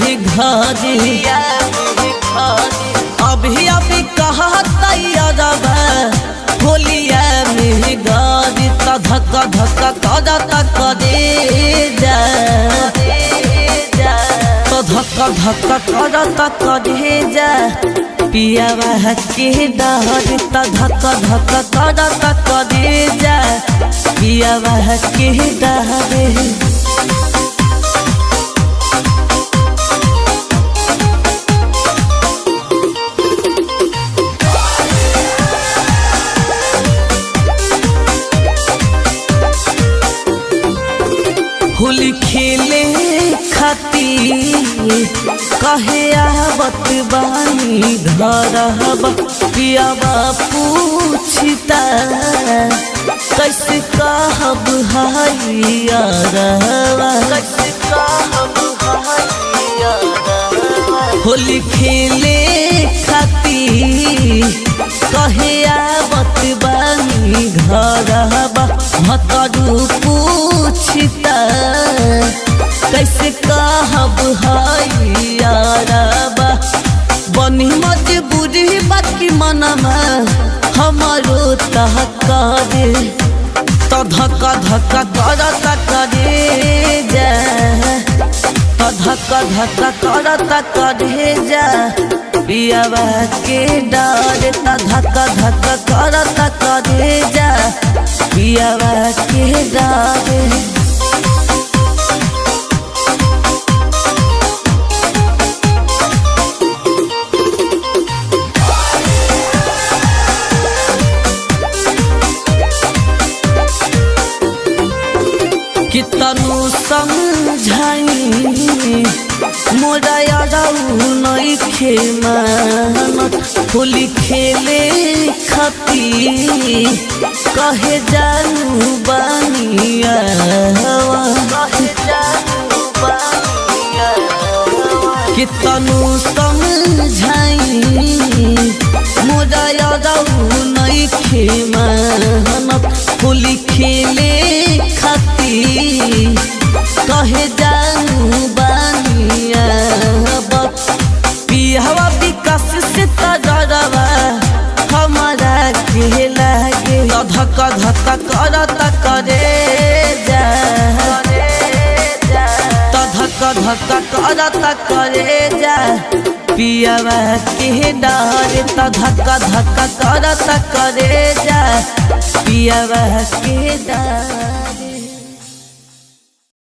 में घारी अभी अभी कहा तैयारबा होलिया में गारी त धक्का धक्का करता करे जा तो धक्का धक्का करता करे जा पियावा के डर त धक्का धक्का करता करे जा पियावा के डर होली खेले खातिर कहे आवत बानी घरबा पियावा पूछता कैसे कहब हरियरवा कैसे कहब हरियरवा होली खेले खातिर कहे आवत बानी घरबा हतरू पूछता कैसे कहब हरियरवा बनी मजबूरी बाकी मनमा हमारो तहकारे तो धक्का धक्का करता करे जा तो धक्का धक्का करता करे जा पियावा के डर त धक्का धक्का करता करे जा पियावा के डर कितनु समझाई मोरा यादऊ नइखे मानत होली खेले खातिर कहे जानू बानिया कितनु समझाई मोरा यादऊ नइखे मानत होली खेले खातिर कहे जानू बानिया पियावा विकास से तजरबा हमारा के लागे धक्का धक्का करता करे जा तो धक्का धक्का करता करे जा पियावा के डर त धक्का धक्का करता करे जा पियावा के डर।